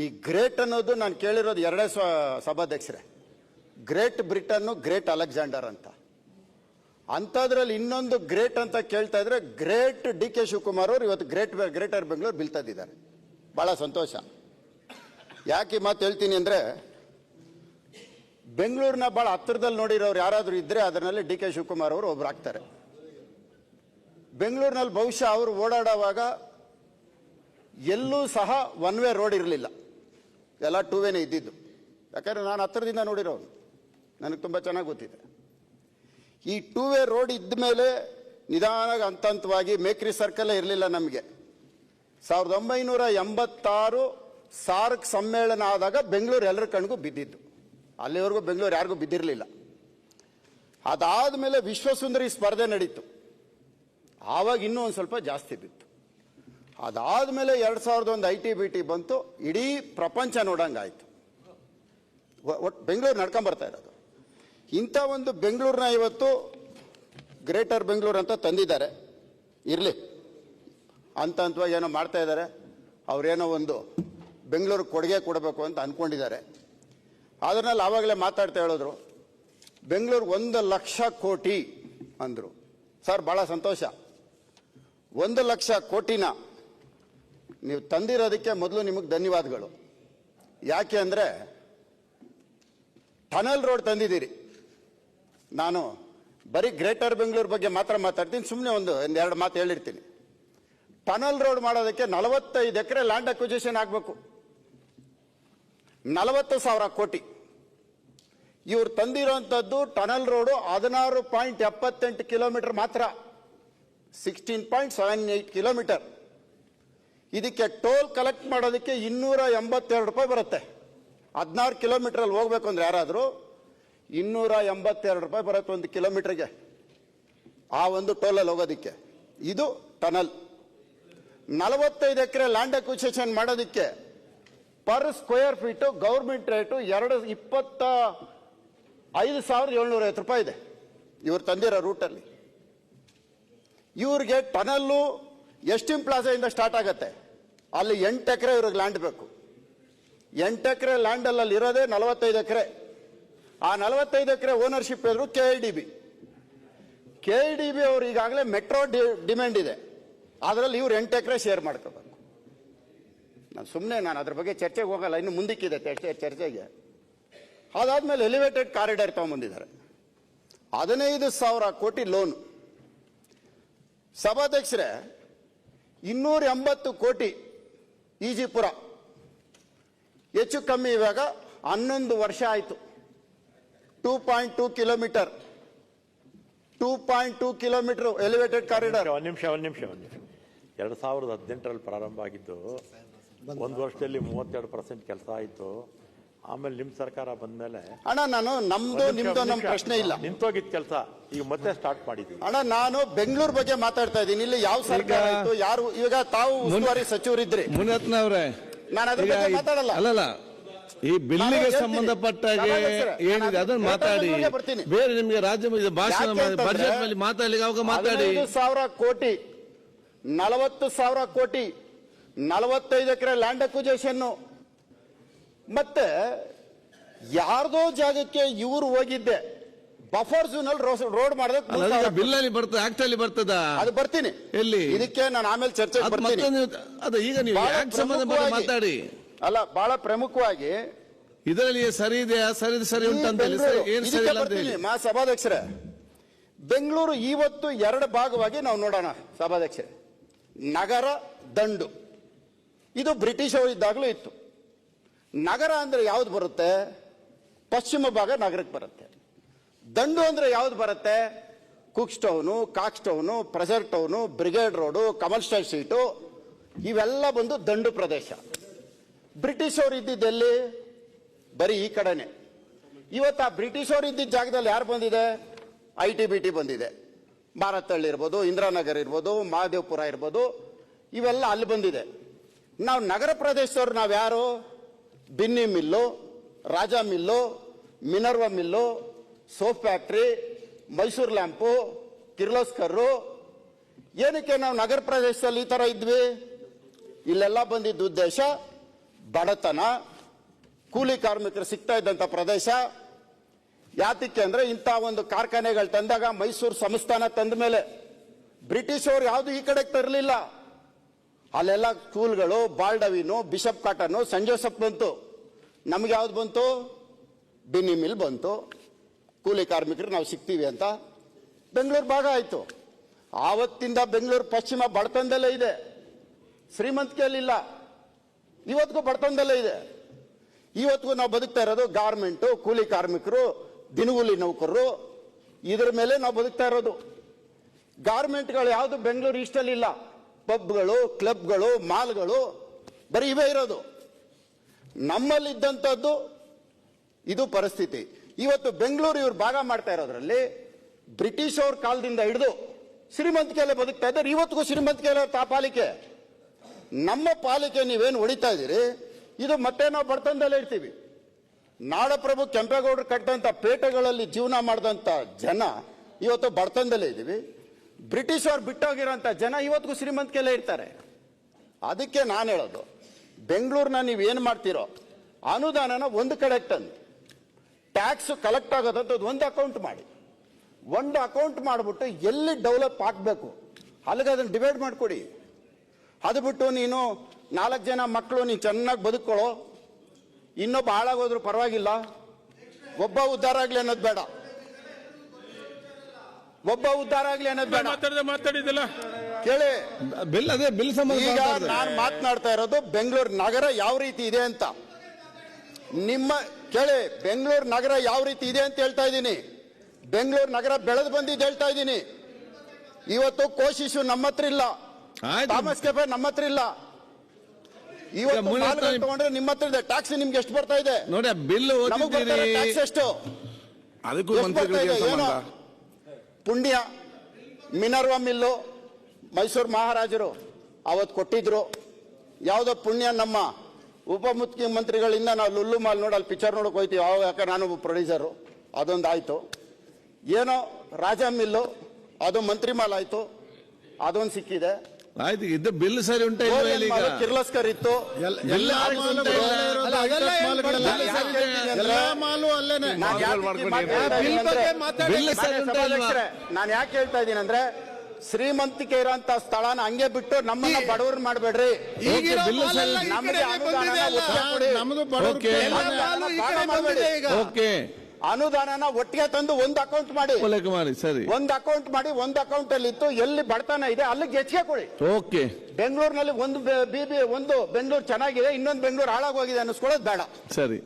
ಈ ಗ್ರೇಟ್ ಅನ್ನೋದು ನಾನು ಕೇಳಿರೋದು ಎರಡೇ ಸಭಾಧ್ಯಕ್ಷರೇ. ಗ್ರೇಟ್ ಬ್ರಿಟನ್ನು, ಗ್ರೇಟ್ ಅಲೆಕ್ಸಾಂಡರ್ ಅಂತ. ಅಂಥದ್ರಲ್ಲಿ ಇನ್ನೊಂದು ಗ್ರೇಟ್ ಅಂತ ಕೇಳ್ತಾ ಇದ್ರೆ ಗ್ರೇಟ್ ಡಿ ಕೆ ಶಿವಕುಮಾರ್ ಅವರು ಇವತ್ತು ಗ್ರೇಟರ್ ಬೆಂಗಳೂರು ಬೀಳ್ತಾ ಇದ್ದಾರೆ. ಬಹಳ ಸಂತೋಷ. ಯಾಕೆ ಮಾತು ಹೇಳ್ತೀನಿ ಅಂದ್ರೆ, ಬೆಂಗಳೂರಿನ ಬಹಳ ಹತ್ತಿರದಲ್ಲಿ ನೋಡಿರೋರು ಯಾರಾದರೂ ಇದ್ರೆ ಅದರಲ್ಲಿ ಡಿ ಕೆ ಶಿವಕುಮಾರ್ ಅವರು ಒಬ್ರು ಆಗ್ತಾರೆ. ಬೆಂಗಳೂರಿನಲ್ಲಿ ಬಹುಶಃ ಅವರು ಓಡಾಡುವಾಗ ಎಲ್ಲೂ ಸಹ ಒನ್ ವೇ ರೋಡ್ ಇರಲಿಲ್ಲ, ಎಲ್ಲ ಟೂ ವೇನೇ ಇದ್ದಿದ್ದು. ಯಾಕಂದ್ರೆ ನಾನು ಹತ್ತಿರದಿಂದ ನೋಡಿರೋನು, ನನಗೆ ತುಂಬ ಚೆನ್ನಾಗಿ ಗೊತ್ತಿದೆ. ಈ ಟೂ ವೇ ರೋಡ್ ಇದ್ದ ಮೇಲೆ ನಿಧಾನ ಹಂತವಾಗಿ ಮೇಕ್ರಿ ಸರ್ಕಲ್ಲೇ ಇರಲಿಲ್ಲ ನಮಗೆ. 1986 ಸಾರ್ಕ್ ಸಮ್ಮೇಳನ ಆದಾಗ ಬೆಂಗಳೂರು ಎಲ್ಲರ ಕಣ್ಗೂ ಬಿದ್ದಿದ್ದು. ಅಲ್ಲಿವರೆಗೂ ಬೆಂಗಳೂರು ಯಾರಿಗೂ ಬಿದ್ದಿರಲಿಲ್ಲ. ಅದಾದಮೇಲೆ ವಿಶ್ವಸುಂದರಿ ಸ್ಪರ್ಧೆ ನಡೀತು, ಆವಾಗ ಇನ್ನೂ ಒಂದು ಸ್ವಲ್ಪ ಜಾಸ್ತಿ ಬಿತ್ತು. ಅದಾದಮೇಲೆ 2001 ITBT ಬಂತು, ಇಡೀ ಪ್ರಪಂಚ ನೋಡಂಗಾಯ್ತು. ಒಟ್ಟು ಬೆಂಗಳೂರು ನಡ್ಕೊಂಬರ್ತಾ ಇರೋದು. ಇಂಥ ಒಂದು ಬೆಂಗಳೂರನ್ನ ಇವತ್ತು ಗ್ರೇಟರ್ ಬೆಂಗಳೂರು ಅಂತ ತಂದಿದ್ದಾರೆ. ಇರಲಿ, ಹಂತವಾಗಿ ಏನೋ ಮಾಡ್ತಾ ಇದ್ದಾರೆ. ಅವರೇನೋ ಒಂದು ಬೆಂಗಳೂರು ಕೊಡುಗೆ ಕೊಡಬೇಕು ಅಂತ ಅಂದ್ಕೊಂಡಿದ್ದಾರೆ. ಅದರಲ್ಲಿ ಆವಾಗಲೇ ಮಾತಾಡ್ತಾ ಹೇಳಿದ್ರು, ಬೆಂಗಳೂರು 1,00,000 ಕೋಟಿ ಅಂದರು. ಸರ್, ಭಾಳ ಸಂತೋಷ. 1,00,000 ಕೋಟಿನ ನೀವು ತಂದಿರೋದಕ್ಕೆ ಮೊದಲು ನಿಮಗೆ ಧನ್ಯವಾದಗಳು. ಯಾಕೆ ಅಂದರೆ ಟನಲ್ ರೋಡ್ ತಂದಿದ್ದೀರಿ. ನಾನು ಬರೀ ಗ್ರೇಟರ್ ಬೆಂಗಳೂರು ಬಗ್ಗೆ ಮಾತ್ರ ಮಾತಾಡ್ತೀನಿ, ಸುಮ್ಮನೆ ಒಂದೆರಡು ಮಾತು ಹೇಳಿರ್ತೀನಿ. ಟನಲ್ ರೋಡ್ ಮಾಡೋದಕ್ಕೆ 45 ಎಕರೆ ಲ್ಯಾಂಡ್ ಅಕ್ವಿಜಿಷನ್ ಆಗಬೇಕು, 40,000 ಕೋಟಿ. ಇವ್ರು ತಂದಿರೋಂಥದ್ದು ಟನಲ್ ರೋಡು 16.78 ಕಿಲೋಮೀಟರ್ ಮಾತ್ರ, 16.78 ಕಿಲೋಮೀಟರ್. ಇದಕ್ಕೆ ಟೋಲ್ ಕಲೆಕ್ಟ್ ಮಾಡೋದಕ್ಕೆ 282 ರೂಪಾಯಿ ಬರುತ್ತೆ. 16 ಕಿಲೋಮೀಟರಲ್ಲಿ ಹೋಗ್ಬೇಕು ಅಂದ್ರೆ ಯಾರಾದರೂ 282 ರೂಪಾಯಿ ಬರುತ್ತೆ ಒಂದು ಕಿಲೋಮೀಟರ್ಗೆ, ಆ ಒಂದು ಟೋಲಲ್ಲಿ ಹೋಗೋದಕ್ಕೆ. ಇದು ಟನಲ್. 45 ಎಕರೆ ಲ್ಯಾಂಡ್ ಅಕ್ವಿಜಿಷನ್ ಮಾಡೋದಕ್ಕೆ per square feet government rate 25,750 ರೂಪಾಯಿ ಇದೆ ಇವ್ರು ತಂದಿರೋ ರೂಟಲ್ಲಿ. ಇವ್ರಿಗೆ ಟನಲ್ಲು ಎಸ್ಟಿಂ ಪ್ಲಾಜಾದಿಂದ ಸ್ಟಾರ್ಟ್ ಆಗುತ್ತೆ. ಅಲ್ಲಿ 8 ಎಕರೆ ಇವ್ರಿಗೆ ಲ್ಯಾಂಡ್ ಬೇಕು. 8 ಎಕರೆ ಲ್ಯಾಂಡಲ್ಲಿ ಇರೋದೇ 45 ಎಕರೆ. ಆ 45 ಎಕರೆ ಓನರ್ಶಿಪ್ ಇದ್ರು KIDB. KIDB ಅವರು ಈಗಾಗಲೇ ಮೆಟ್ರೋ ಡಿಮ್ಯಾಂಡ್ ಇದೆ, ಅದರಲ್ಲಿ ಇವ್ರು 8 ಎಕರೆ ಶೇರ್ ಮಾಡ್ಕೋಬೇಕು. ನಾನು ಅದ್ರ ಬಗ್ಗೆ ಚರ್ಚೆಗೆ ಹೋಗಲ್ಲ, ಇನ್ನು ಮುಂದಕ್ಕಿದೆ ಚರ್ಚೆಗೆ. ಅದಾದ್ಮೇಲೆ ಎಲಿವೇಟೆಡ್ ಕಾರಿಡಾರ್ ತಗೊಂಡ್ಬಂದಿದ್ದಾರೆ, 15,000 ಕೋಟಿ ಲೋನ್. ಸಭಾಧ್ಯಕ್ಷರೇ, 280 ಕೋಟಿ ಈಜಿಪುರ, ಹೆಚ್ಚು ಕಮ್ಮಿ ಇವಾಗ 11 ವರ್ಷ ಆಯಿತು. 2.2 ಕಿಲೋಮೀಟರ್ 2.2 ಕಿಲೋಮೀಟರ್ ಎಲಿವೇಟೆಡ್ ಕಾರಿಡಾರ್. ಒಂದು ನಿಮಿಷ 2018ರಲ್ಲಿ ಪ್ರಾರಂಭ ಆಗಿದ್ದು, ಒಂದು ವರ್ಷದಲ್ಲಿ 32% ಕೆಲಸ ಆಯಿತು. ಆಮೇಲೆ ನಿಮ್ ಸರ್ಕಾರ ಬಂದ್ಮೇಲೆ ಅಣ್ಣ, ನಾನು ನಮ್ದು ನಿಮ್ದು ನಮ್ಮ ಪ್ರಶ್ನೆ ಇಲ್ಲ, ನಿಂತೋಗಿದ್ ಕೆಲಸ ಈಗ ಮತ್ತೆ ಸ್ಟಾರ್ಟ್ ಮಾಡಿದ್ವಿ. ಅಣ್ಣ, ನಾನು ಬೆಂಗಳೂರು ಬಗ್ಗೆ ಮಾತಾಡ್ತಾ ಇದ್ದೀನಿ. ಇಲ್ಲಿ ಯಾವ ಸರ್ಕಾರ ಇತ್ತು, ಯಾರು ಈಗ ತಾವು ಉಸ್ತುವಾರಿ ಸಚಿವರಿದ್ರಿ. ಮುನಿರತ್ನವರೇ, ನಾನು ಅದ್ರ ಬಗ್ಗೆ ಮಾತಾಡಲ್ಲ. ಅಲ್ಲಲ್ಲ, ಈ ಬಿಲ್ಲಿಗೆ ಸಂಬಂಧಪಟ್ಟಾಗೆ ಏನಿದೆ ಅದನ್ನ ಮಾತಾಡಿ. ಬೇರೆ ನಿಮ್ಗೆ ರಾಜ್ಯ ಭಾಷಣ ಬಜೆಟ್ ಮೇಲೆ ಮಾತಾಡ್ಲಿಕ್ಕೆ ಅವಾಗ ಮಾತಾಡಿ. 15,000 ಕೋಟಿ, 40,000 ಕೋಟಿ, 45 ಎಕರೆ ಲ್ಯಾಂಡ್ ಅಕ್ವಿಜಿಷನ್. ಮತ್ತೆ ಯಾರ್ದೋ ಜಾಗಕ್ಕೆ ಇವರು ಹೋಗಿದ್ದೆ ಬಫರ್ ಝೋನ್ ಅಲ್ಲಿ ರೋಡ್ ಮಾಡೋದಕ್ಕೆ ಬಿಲ್ ಅಲ್ಲಿ ಬರ್ತದೆ, ಆಕ್ಟ್ ಅಲ್ಲಿ ಬರ್ತದ. ಅದು ಬರ್ತೀನಿ, ಎಲ್ಲಿ ಇದಕ್ಕೆ ನಾನು ಆಮೇಲೆ ಚರ್ಚೆ ಬರ್ತೀನಿ. ಅದು ಈಗ ನೀವು ಆಕ್ಟ್ ಸಂಬಂಧ ಮಾತಾಡಿ. ಅಲ್ಲ, ಬಹಳ ಪ್ರಮುಖವಾಗಿ ಇದರಲ್ಲಿ ಸರಿ ಇದೆಯಾ, ಸರಿ ಉಂಟಂತ ಏನು ಸರಿ ಇಲ್ಲ ಅಂತ ಹೇಳಿ. ಸಭಾಧ್ಯಕ್ಷರೇ, ಬೆಂಗಳೂರು ಇವತ್ತು 2 ಭಾಗವಾಗಿ ನಾವು ನೋಡೋಣ ಸಭಾಧ್ಯಕ್ಷರೇ. ನಗರ, ದಂಡು. ಇದು ಬ್ರಿಟಿಷ್ ಅವರು ಇದ್ದಾಗಲೂ ಇತ್ತು. ನಗರ ಅಂದ್ರೆ ಯಾವ್ದು ಬರುತ್ತೆ? ಪಶ್ಚಿಮ ಭಾಗ ನಗರಕ್ಕೆ ಬರುತ್ತೆ. ದಂಡು ಅಂದ್ರೆ ಯಾವ್ದು ಬರುತ್ತೆ? Cooks town, Cox town, pressure town, brigade road, Kamal style street, ಇವೆಲ್ಲ ಬಂದು ದಂಡು ಪ್ರದೇಶ. ಬ್ರಿಟಿಷ್ ಅವರು ಇದ್ದಿದ್ದೆಲ್ಲಿ? ಬರೀ ಈ ಕಡೆನೆ. ಇವತ್ತು ಆ ಬ್ರಿಟಿಷ್ ಅವರು ಇದ್ದಿದ್ದ ಜಾಗದಲ್ಲಿ ಯಾರು ಬಂದಿದೆ? ITBT ಬಂದಿದೆ. ಭಾರತಹಳ್ಳಿ ಇರ್ಬೋದು, ಇಂದಿರಾನಗರ್ ಇರ್ಬೋದು, ಮಹದೇವಪುರ ಇರ್ಬೋದು, ಇವೆಲ್ಲ ಅಲ್ಲಿ ಬಂದಿದೆ. ನಾವು ನಗರ ಪ್ರದೇಶದವ್ರು ನಾವ್ಯಾರು? Binny mill, Raja mill, Minerva mill, soap factory, Mysore lamp, ಕಿರ್ಲೋಸ್ಕರ್ರು. ಏನಕ್ಕೆ ನಾವು ನಗರ ಪ್ರದೇಶದಲ್ಲಿ ಈ ತರ ಇದ್ವಿ? ಇಲ್ಲೆಲ್ಲ ಬಂದಿದ್ದ ಉದ್ದೇಶ ಬಡತನ, ಕೂಲಿ ಕಾರ್ಮಿಕರು ಸಿಗ್ತಾ ಇದ್ದಂತ ಪ್ರದೇಶ. ಯಾತಕ್ಕೆ ಅಂದ್ರೆ ಇಂಥ ಒಂದು ಕಾರ್ಖಾನೆಗಳು ತಂದಾಗ ಮೈಸೂರು ಸಂಸ್ಥಾನ ತಂದ ಮೇಲೆ ಬ್ರಿಟಿಷ್ ಅವರು ಯಾವುದು ಈ ಕಡೆಗೆ ತರಲಿಲ್ಲ. ಅಲ್ಲೆಲ್ಲ ಸ್ಕೂಲ್ಗಳು, ಬಾಲ್ಡವಿನು, ಬಿಷಪ್ ಕಾಟನ್ನು, ಸೆಂಟ್ ಜೋಸೆಫ್ ಬಂತು. ನಮ್ಗೆ ಯಾವ್ದು ಬಂತು? ಬಿನ್ನಿ ಮಿಲ್ ಬಂತು. ಕೂಲಿ ಕಾರ್ಮಿಕರು ನಾವು ಸಿಗ್ತೀವಿ ಅಂತ ಬೆಂಗಳೂರು ಭಾಗ ಆಯ್ತು. ಆವತ್ತಿಂದ ಬೆಂಗಳೂರು ಪಶ್ಚಿಮ ಬಡತನದಲ್ಲೇ ಇದೆ, ಶ್ರೀಮಂತಿಕೆಯಲ್ಲಿಲ್ಲ. ಇವತ್ತಿಗೂ ಬಡತನದಲ್ಲೇ ಇದೆ. ಇವತ್ತಿಗೂ ನಾವು ಬದುಕ್ತಾ ಇರೋದು ಗಾರ್ಮೆಂಟು, ಕೂಲಿ ಕಾರ್ಮಿಕರು, ದಿನಗೂಲಿ ನೌಕರರು, ಇದ್ರ ಮೇಲೆ ನಾವು ಬದುಕ್ತಾ ಇರೋದು. ಗಾರ್ಮೆಂಟ್ಗಳು ಯಾವುದು ಬೆಂಗಳೂರು ಈಸ್ಟಲ್ಲಿ ಇಲ್ಲ. ಪಬ್ಗಳು, ಕ್ಲಬ್ಗಳು, ಮಾಲ್ಗಳು ಬರೀ ಇವೇ ಇರೋದು. ನಮ್ಮಲ್ಲಿದ್ದಂಥದ್ದು ಇದು ಪರಿಸ್ಥಿತಿ. ಇವತ್ತು ಬೆಂಗಳೂರು ಇವ್ರು ಭಾಗ ಮಾಡ್ತಾ ಇರೋದ್ರಲ್ಲಿ ಬ್ರಿಟಿಷ್ ಅವ್ರ ಕಾಲದಿಂದ ಹಿಡಿದು ಶ್ರೀಮಂತಿಕೆಯಲ್ಲೇ ಬದುಕ್ತಾ ಇದ್ದಾರೆ. ಇವತ್ತಿಗೂ ಶ್ರೀಮಂತಿಕೆಯಲ್ಲ ಪಾಲಿಕೆ. ನಮ್ಮ ಪಾಲಿಕೆ ನೀವೇನು ಹೊಡಿತಾ ಇದ್ದೀರಿ, ಇದು ಮತ್ತೆ ನಾವು ಬಡತನದಲ್ಲೇ ಇರ್ತೀವಿ. ನಾಡಪ್ರಭು ಕೆಂಪೇಗೌಡರು ಕಟ್ಟಂತ ಪೇಟೆಗಳಲ್ಲಿ ಜೀವನ ಮಾಡಿದಂತ ಜನ ಇವತ್ತು ಬಡತನದಲ್ಲೇ ಇದ್ದೀವಿ. ಬ್ರಿಟಿಷ್ ಅವ್ರು ಬಿಟ್ಟೋಗಿರೋಂಥ ಜನ ಇವತ್ತಿಗೂ ಶ್ರೀಮಂತಿಕೆಯಲ್ಲೇ ಇರ್ತಾರೆ. ಅದಕ್ಕೆ ನಾನು ಹೇಳೋದು, ಬೆಂಗಳೂರಿನ ನೀವು ಏನು ಮಾಡ್ತೀರೋ ಅನುದಾನನ ಒಂದು ಕಡೆ ತಂದು ಟ್ಯಾಕ್ಸ್ ಕಲೆಕ್ಟ್ ಆಗೋದಂಥದ್ದು ಒಂದು ಅಕೌಂಟ್ ಮಾಡಿ. ಒಂದು ಅಕೌಂಟ್ ಮಾಡಿಬಿಟ್ಟು ಎಲ್ಲಿ ಡೆವಲಪ್ ಆಗಬೇಕು ಅಲ್ಲಿಗೆ ಅದನ್ನು ಡಿವೈಡ್ ಮಾಡಿಕೊಡಿ. ಅದು ಬಿಟ್ಟು ನೀನು 4 ಜನ ಮಕ್ಕಳು ನೀನು ಚೆನ್ನಾಗಿ ಬದುಕೊಳ್ಳೋ, ಇನ್ನೊಬ್ಬ ಹಾಳಾಗೋದ್ರು ಪರವಾಗಿಲ್ಲ, ಒಬ್ಬ ಉದ್ಧಾರ ಆಗ್ಲಿ ಅನ್ನೋದು ಬೇಡ. ಒಬ್ಬ ಉದ್ಧಾರ ಆಗ್ಲಿ ಅನ್ನೋದು ಬೇಡ. ಮಾತಾಡಿದಿಲ್ಲ ಕೇಳಿ, ಬಿಲ್ ಅದೇ ಬಿಲ್ ಸಂಬಂಧ ಈಗ ನಾನು ಮಾತನಾಡ್ತಾ ಇರೋದು ಬೆಂಗಳೂರು ನಗರ ಯಾವ ರೀತಿ ಇದೆ ಅಂತ. ನಿಮ್ಮ ಕೇಳಿ, ಬೆಂಗಳೂರು ನಗರ ಯಾವ ರೀತಿ ಇದೆ ಅಂತ ಹೇಳ್ತಾ ಇದ್ದೀನಿ. ಬೆಂಗಳೂರು ನಗರ ಬೆಳೆದು ಬಂದಿದ್ದು ಹೇಳ್ತಾ ಇದ್ದೀನಿ. ಇವತ್ತು ಕೋಶಿಶು ನಮ್ಮ ಹತ್ರ ಇಲ್ಲ, ಥಾಮಸ್ ಕೆಫೆ ನಮ್ಮ ಹತ್ರ ಇಲ್ಲ. ಇವತ್ತು ತಗೊಂಡ್ರೆ ನಿಮ್ಮ ಹತ್ರ ಇದೆ. ಟ್ಯಾಕ್ಸ್ ನಿಮ್ಗೆ ಎಷ್ಟು ಬರ್ತಾ ಇದೆ ನೋಡಿ, ಬಿಲ್ ಟ್ಯಾಕ್ಸ್ ಎಷ್ಟು? ಅದಕ್ಕೂ ಏನು ಪುಣ್ಯ ಮಿನರ್ವಾ ಮಿಲ್ಲು ಮೈಸೂರು ಮಹಾರಾಜರು ಅವತ್ತು ಕೊಟ್ಟಿದ್ರು. ಯಾವುದೋ ಪುಣ್ಯ ನಮ್ಮ ಉಪ ಮುಖ್ಯಮಂತ್ರಿಗಳಿಂದ ನಾವು ಲುಲ್ಲು ಮಾಲ್ ನೋಡಿ ಅಲ್ಲಿ ಪಿಕ್ಚರ್ ನೋಡಕ್ ಹೋಯ್ತೀವಿ. ಯಾಕೆ ನಾನು ಪ್ರೊಡ್ಯೂಸರು, ಅದೊಂದು ಆಯ್ತು. ಏನೋ ರಾಜ ಮಿಲ್ಲು ಅದು ಮಂತ್ರಿ ಮಾಲ್ ಆಯ್ತು, ಅದೊಂದು ಸಿಕ್ಕಿದೆ. ಆಯ್ತು, ಇದು ಬಿಲ್ ಸರಿ ಉಂಟಾ ಕಿರ್ಲಸ್ಕರ್ ಇತ್ತು. ನಾನು ಯಾಕೆ ಹೇಳ್ತಾ ಇದ್ದೀನಿ ಅಂದ್ರೆ, ಶ್ರೀಮಂತಿಕೆ ಇರೋಂತ ಸ್ಥಳನ ಹಂಗೆ ಬಿಟ್ಟು ನಮ್ಮನ್ನ ಬಡವರು ಮಾಡಬೇಡ್ರಿ. ಅನುದಾನನ ಒಟ್ಟಿಗೆ ತಂದು ಒಂದು ಅಕೌಂಟ್ ಮಾಡಿ, ಸರಿ, ಒಂದು ಅಕೌಂಟ್ ಮಾಡಿ. ಒಂದು ಅಕೌಂಟ್ ಅಲ್ಲಿ ಇತ್ತು ಎಲ್ಲಿ ಬಡತನ ಇದೆ ಅಲ್ಲಿಗೆ ಹೆಚ್ಚಿಗೆ ಕೊಡಿ. ಓಕೆ, ಬೆಂಗಳೂರಿನಲ್ಲಿ ಒಂದು ಬೆಂಗಳೂರು ಚೆನ್ನಾಗಿದೆ, ಇನ್ನೊಂದು ಬೆಂಗಳೂರು ಹಾಳಾಗೋಗಿದೆ ಅನ್ನಿಸ್ಕೊಳ್ಳೋದು ಬೇಡ. ಸರಿ.